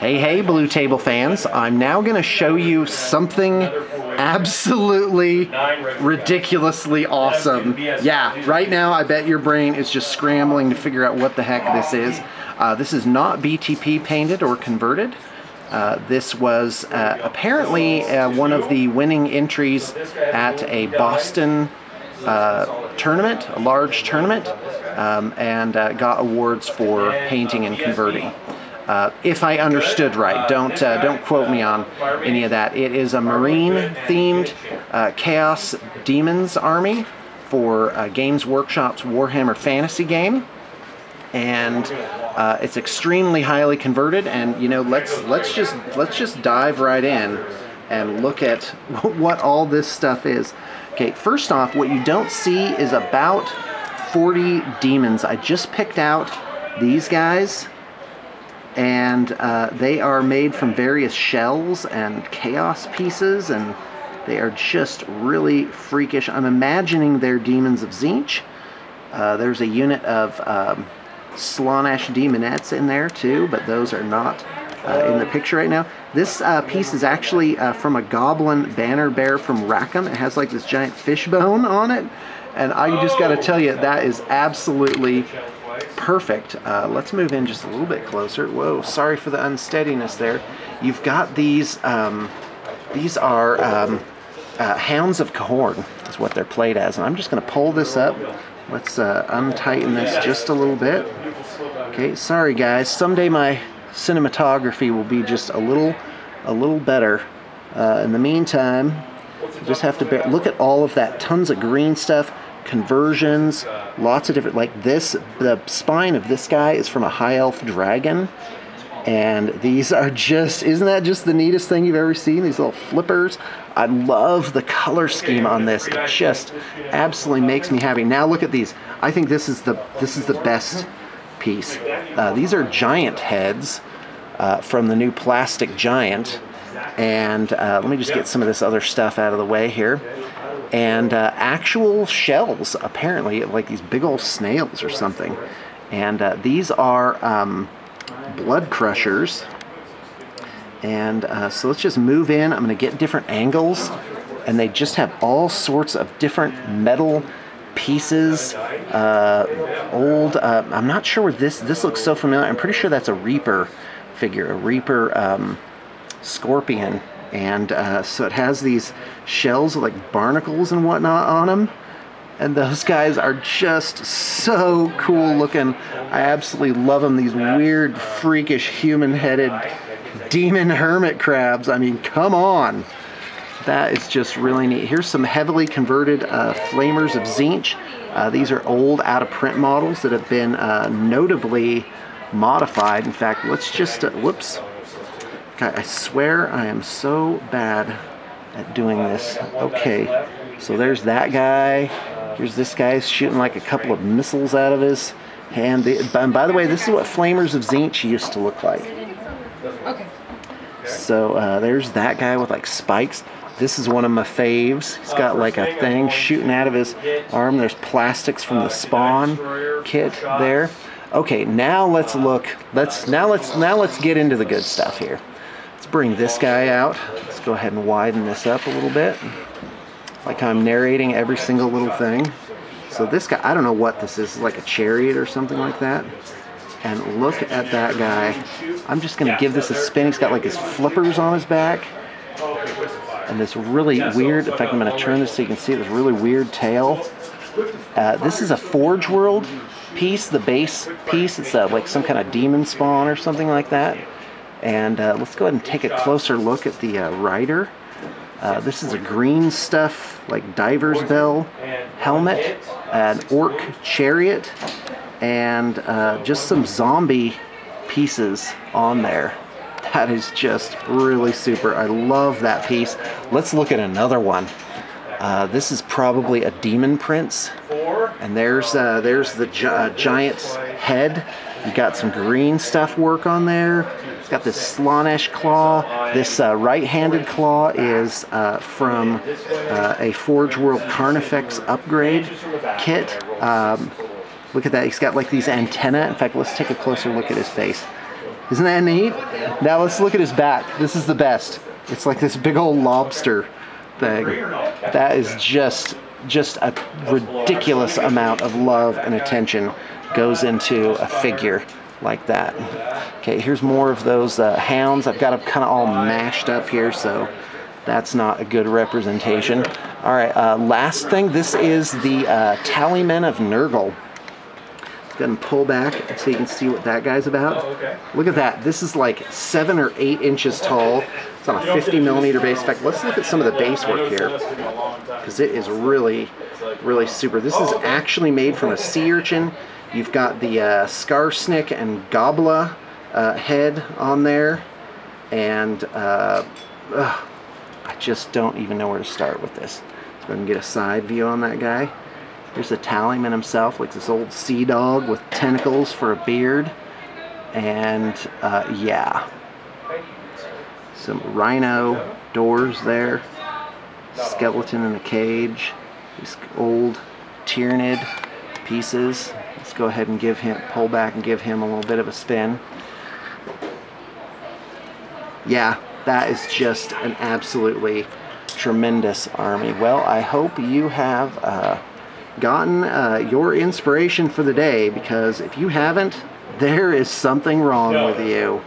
Hey, Blue Table fans. I'm now going to show you something absolutely ridiculously awesome. Yeah, right now I bet your brain is just scrambling to figure out what the heck this is. This is not BTP painted or converted. This was apparently one of the winning entries at a Boston tournament, a large tournament, and got awards for painting and converting. If I understood right, don't quote me on any of that. It is a marine-themed Chaos Demons army for Games Workshop's Warhammer Fantasy game, and it's extremely highly converted. And you know, let's just dive right in and look at what all this stuff is. Okay, first off, what you don't see is about 40 demons. I just picked out these guys, and they are made from various shells and chaos pieces, and they are just really freakish. I'm imagining they're Demons of Tzeentch. There's a unit of Slaanesh Demonettes in there too, but those are not in the picture right now. This piece is actually from a goblin banner bear from Rackham. It has like this giant fishbone on it, and I just got to tell you, that is absolutely perfect. Let's move in just a little bit closer. Whoa, sorry for the unsteadiness there. You've got these are Hounds of Cahorn is what they're played as, and I'm just going to pull this up. Let's untighten this just a little bit. Okay, sorry guys, someday my cinematography will be just a little better. In the meantime, you just have to look at all of that, tons of green stuff, conversions, lots of different, like this, the spine of this guy is from a high elf dragon, and these are just, isn't that just the neatest thing you've ever seen, these little flippers? I love the color scheme on this. It just absolutely makes me happy. Now look at these. I think this is the best piece. These are giant heads from the new Plastic Giant, and let me just get some of this other stuff out of the way here. And actual shells, apparently, like these big old snails or something. And these are blood crushers. And so let's just move in. I'm going to get different angles, and they just have all sorts of different metal pieces. I'm not sure where this looks so familiar. I'm pretty sure that's a Reaper figure, a Reaper scorpion. And so it has these shells with like barnacles and whatnot on them, and those guys are just so cool looking. I absolutely love them. These weird, freakish, human-headed demon hermit crabs. I mean, come on. That is just really neat. Here's some heavily converted Flamers of Tzeentch. These are old, out-of-print models that have been notably modified. In fact, let's just, whoops. God, I swear I am so bad at doing this. Okay, so there's that guy. Here's this guy shooting like a couple of missiles out of his hand. And by the way, this is what Flamers of Tzeentch used to look like. Okay. So there's that guy with like spikes. This is one of my faves. He's got like a thing shooting out of his arm. There's plastics from the Spawn kit there. Okay, now let's look. Let's get into the good stuff here. Let's bring this guy out. Let's go ahead and widen this up a little bit. Like I'm narrating every single little thing. So this guy, I don't know what this is, like a chariot or something like that. And look at that guy. I'm just going to give this a spin. He's got like his flippers on his back. And this really weird, in fact I'm going to turn this so you can see this really weird tail. This is a Forge World piece, the base piece. It's like some kind of demon spawn or something like that. And let's go ahead and take a closer look at the rider. This is a green stuff, like diver's bell helmet, an orc chariot, and just some zombie pieces on there. That is just really super. I love that piece. Let's look at another one. This is probably a Demon Prince, and there's the giant's head. You got some green stuff work on there. It's got this Slaanesh claw. This right-handed claw is from a Forge World Carnifex upgrade kit. Look at that. He's got like these antennae. In fact, let's take a closer look at his face. Isn't that neat? Now let's look at his back. This is the best. It's like this big old lobster thing. That is just a ridiculous amount of love and attention goes into a figure like that. Okay, here's more of those hounds. I've got them kind of all mashed up here, so that's not a good representation. All right, last thing, this is the Tallymen of Nurgle. Let's go ahead and pull back so you can see what that guy's about. Look at that. This is like 7 or 8 inches tall. It's on a 50mm base. In fact, let's look at some of the base work here, because it is really, really super. This is actually made from a sea urchin. You've got the Skarsnik and Gobla head on there, and I just don't even know where to start with this. Let's go ahead and get a side view on that guy. Here's the Tallyman himself, like this old sea dog with tentacles for a beard, and yeah, some rhino doors there, skeleton in a cage, these old Tyranid pieces. Let's go ahead and pull back and give him a little bit of a spin. Yeah, that is just an absolutely tremendous army. Well, I hope you have gotten your inspiration for the day, because if you haven't, there is something wrong with you.